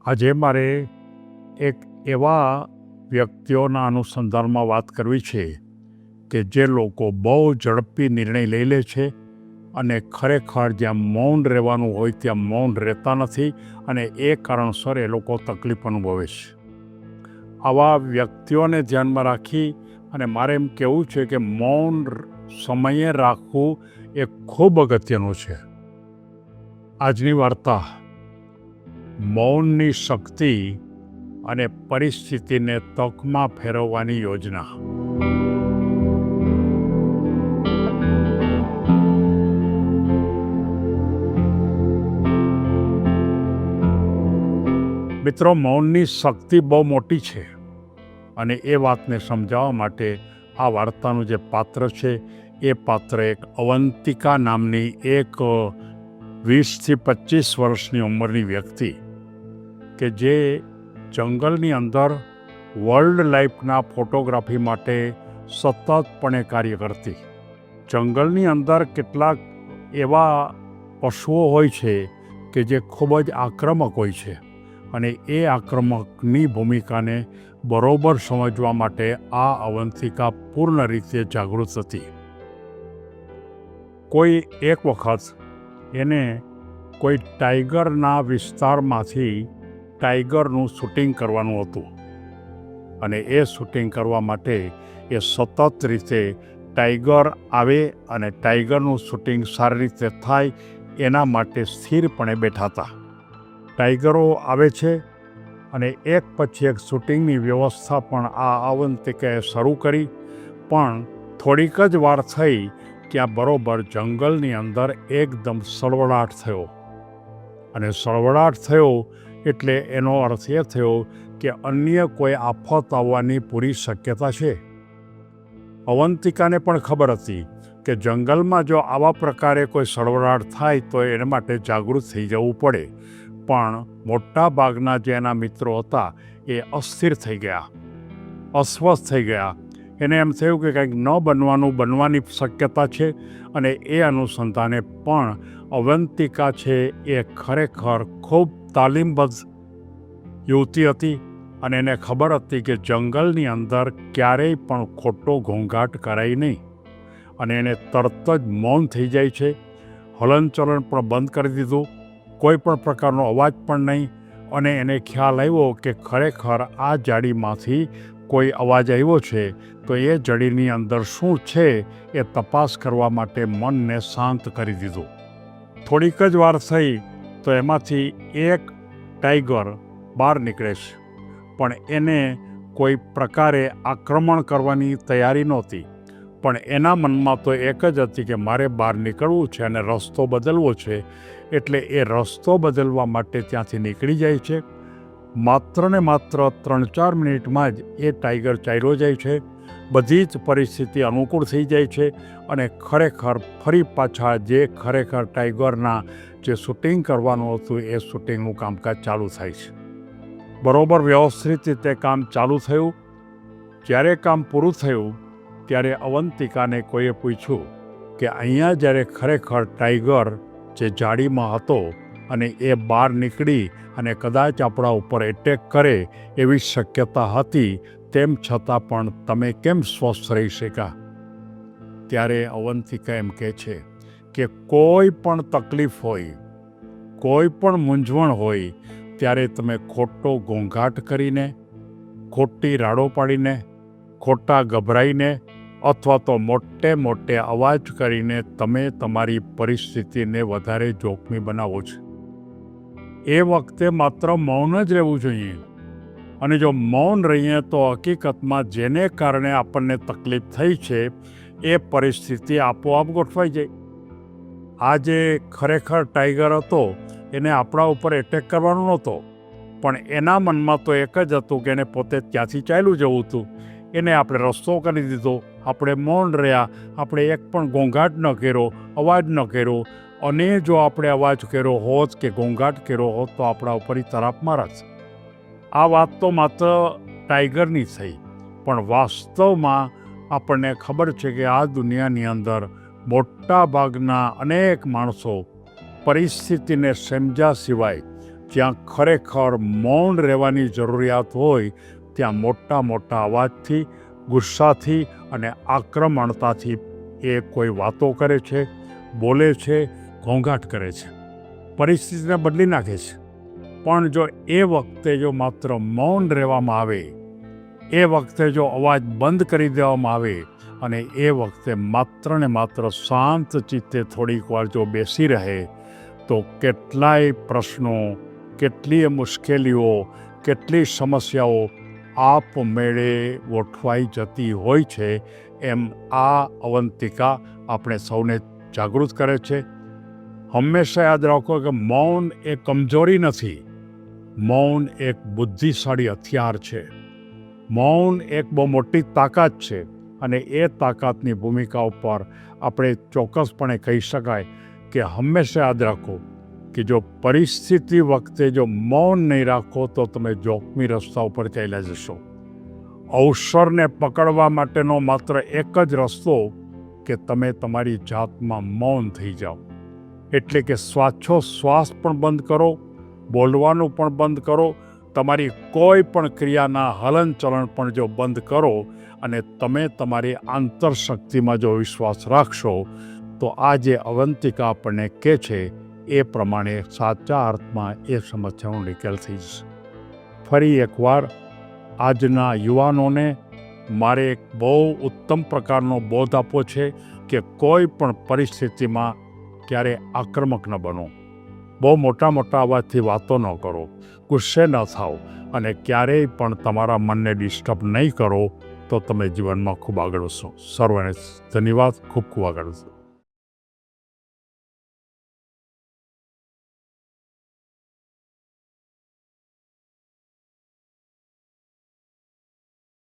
આજે મારે એક એવા વ્યક્તિઓના અનુસંધાનમાં વાત કરવી છે કે જે લોકો બહુ ઝડપી નિર્ણય લઈ લે છે અને ખરેખર જ્યાં મૌન રહેવાનું હોય ત્યાં મૌન રહેતા નથી અને એ કારણસર એ લોકો તકલીફ અનુભવે છે. આવા વ્યક્તિઓને ધ્યાનમાં રાખી અને મારે એમ કહેવું છે કે મૌન સમયે રાખવું એ ખૂબ અગત્યનું છે. આજની વાર્તા મૌનની શક્તિ અને પરિસ્થિતિને તકમાં ફેરવવાની યોજના. મિત્રો, મૌનની શક્તિ બહુ મોટી છે અને એ વાતને સમજાવવા માટે આ વાર્તાનું જે પાત્ર છે એ પાત્ર એક અવંતિકા નામની એક 20 થી 25 વર્ષની ઉંમરની વ્યક્તિ કે જે જંગલની અંદર વર્લ્ડ લાઈફના ફોટોગ્રાફી માટે સતતપણે કાર્ય કરતી. જંગલની અંદર કેટલાક એવા પશુઓ હોય છે કે જે ખૂબ જ આક્રમક હોય છે અને એ આક્રમકની ભૂમિકાને બરોબર સમજવા માટે આ અવંતિકા પૂર્ણ રીતે જાગૃત હતી. કોઈ એક વખત એને કોઈ ટાઈગરના વિસ્તારમાંથી ટાઈગરનું શૂટિંગ કરવાનું હતું અને એ શૂટિંગ કરવા માટે એ સતત રીતે ટાઈગર આવે અને ટાઈગરનું શૂટિંગ સારી રીતે થાય એના માટે સ્થિરપણે બેઠા હતા. ટાઈગરો આવે છે અને એક પછી એક શૂટિંગની વ્યવસ્થા પણ આ અવંતિકાએ શરૂ કરી. પણ થોડીક જ વાર થઈ ત્યાં બરોબર જંગલની અંદર એકદમ સળવળાટ થયો અને સળવળાટ થયો એટલે એનો અર્થ એ થયો કે અન્ય કોઈ આફત આવવાની પૂરી શક્યતા છે. અવંતિકાને પણ ખબર હતી કે જંગલમાં જો આવા પ્રકારે કોઈ સળવળાટ થાય તો એના માટે જાગૃત થઈ જવું પડે. પણ મોટા ભાગના જે એના મિત્રો હતા એ અસ્થિર થઈ ગયા, અસ્વસ્થ થઈ ગયા. એને એમ થયું કે કંઈક ન બનવાની શક્યતા છે અને એ અનુસંધાને પણ અવંતિકા છે એ ખરેખર ખૂબ તાલીમબદ્ધ યુવતી હતી અને એને ખબર હતી કે જંગલની અંદર ક્યારેય પણ ખોટો ઘોંઘાટ કરાય નહીં અને એને તરત જ મૌન થઈ જાય છે. હલનચલન પણ બંધ કરી દીધું, કોઈ પણ પ્રકારનો અવાજ પણ નહીં. અને એને ખ્યાલ આવ્યો કે ખરેખર આ જાળીમાંથી કોઈ અવાજ આવ્યો છે તો એ જડીની અંદર શું છે એ તપાસ કરવા માટે મનને શાંત કરી દીધું. થોડીક જ વાર થઈ તો એમાંથી એક ટાઈગર બહાર નીકળે છે, પણ એને કોઈ પ્રકારે આક્રમણ કરવાની તૈયારી નહોતી. પણ એના મનમાં તો એક જ હતી કે મારે બહાર નીકળવું છે અને રસ્તો બદલવો છે. એટલે એ રસ્તો બદલવા માટે ત્યાંથી નીકળી જાય છે. માત્ર ને માત્ર 3-4 મિનિટમાં જ એ ટાઈગર ચાલ્યો જાય છે. બધી જ પરિસ્થિતિ અનુકૂળ થઈ જાય છે અને ખરેખર ફરી પાછા જે ખરેખર ટાઈગરના જે શૂટિંગ કરવાનું હતું એ શૂટિંગનું કામકાજ ચાલુ થાય છે. બરોબર વ્યવસ્થિત રીતે કામ ચાલુ થયું. જ્યારે કામ પૂરું થયું ત્યારે અવંતિકાને કોઈએ પૂછ્યું કે અહીંયા જ્યારે ખરેખર ટાઈગર જે જાળીમાં હતો અને એ બહાર નીકળી અને કદાચ આપણા ઉપર એટેક કરે એવી શક્યતા હતી, તેમ છતાં પણ તમે કેમ સ્વસ્થ રહી શક્યા? ત્યારે અવંતિકા એમ કહે છે કે કોઈ પણ તકલીફ હોય, કોઈ પણ મૂંઝવણ હોય ત્યારે તમે ખોટો ઘોંઘાટ કરીને, ખોટી રાડો પાડીને, ખોટા ગભરાઈને અથવા તો મોટે અવાજ કરીને તમે તમારી પરિસ્થિતિને વધારે જોખમી બનાવો છો. એ વખતે માત્ર મૌન જ રહેવું જોઈએ. અને જો મૌન રહીએ તો હકીકતમાં જેને કારણે આપણને તકલીફ થઈ છે એ પરિસ્થિતિ આપોઆપ ગોઠવાઈ જાય. આ જે ખરેખર ટાઈગર હતો એને આપણા ઉપર એટેક કરવાનો નહોતો, પણ એના મનમાં તો એક જ હતું કે એને પોતે ત્યાંથી ચાલ્યું જવું હતું. એને આપણે રસ્તો કરી દીધો, આપણે મૌન રહ્યા, આપણે એક પણ ઘોંઘાટ ન કર્યો, અવાજ ન કર્યો. અને જો આપણે અવાજ કર્યો હોત કે ઘોંઘાટ કર્યો હોત તો આપણા ઉપર તરાપ મારત. આ વાત તો માત્ર ટાઈગરની થઈ, પણ વાસ્તવમાં આપણને ખબર છે કે આ દુનિયાની અંદર મોટા ભાગના અનેક માણસો પરિસ્થિતિને સમજ્યા સિવાય જ્યાં ખરેખર મૌન રહેવાની જરૂરિયાત હોય ત્યાં મોટા મોટા અવાજથી, ગુસ્સાથી અને આક્રમણતાથી એ કોઈ વાતો કરે છે, બોલે છે, ઘોંઘાટ કરે છે, પરિસ્થિતિને બદલી નાખે છે. પણ જો એ વખતે જો માત્ર મૌન રહેવામાં આવે, એ વખતે જો અવાજ બંધ કરી દેવામાં આવે અને એ વખતે માત્ર ને માત્ર શાંત ચિત્તે થોડીક વાર જો બેસી રહે તો કેટલાય પ્રશ્નો, કેટલીય મુશ્કેલીઓ, કેટલી સમસ્યાઓ આપમેળે ગોઠવાઈ જતી હોય છે. એમ આ અવંતિકા આપણે સૌને જાગૃત કરે છે. હંમેશા યાદ રાખો કે મૌન એ કમજોરી નથી, મૌન એક બુદ્ધિશાળી હથિયાર છે. મૌન એક બહુ મોટી તાકાત છે અને એ તાકાતની ભૂમિકા ઉપર આપણે ચોક્કસપણે કહી શકાય કે હંમેશા યાદ રાખો કે જો પરિસ્થિતિ વખતે જો મૌન નહીં રાખો તો તમે જોખમી રસ્તા ઉપર ચાલ્યા જશો. અવસરને પકડવા માટેનો માત્ર એક જ રસ્તો કે તમે તમારી જાતમાં મૌન થઈ જાઓ. એટલે કે શ્વાસોશ્વાસ પણ બંધ કરો, બોલવાનું પણ બંધ કરો, તમારી કોઈ પણ ક્રિયાના હલનચલન પણ જો બંધ કરો અને તમે તમારી આંતરશક્તિમાં જો વિશ્વાસ રાખશો તો આ જે અવંતિકા આપણને કહે છે એ પ્રમાણે સાચા અર્થમાં એ સમસ્યાનો નિકાલ થઈ જશે. ફરી એકવાર આજના યુવાનોને મારે એક બહુ ઉત્તમ પ્રકારનો બોધ આપવો છે કે કોઈ પણ પરિસ્થિતિમાં ક્યારે આક્રમક ન બનો, બહુ મોટા મોટા અવાજથી વાતો ન કરો, ગુસ્સે ન થાઓ અને ક્યારેય પણ તમારા મનને ડિસ્ટર્બ નહીં કરો તો તમે જીવનમાં ખૂબ આગળ વધશો. સર્વને ધન્યવાદ, ખૂબ ખૂબ આગળ વધશો.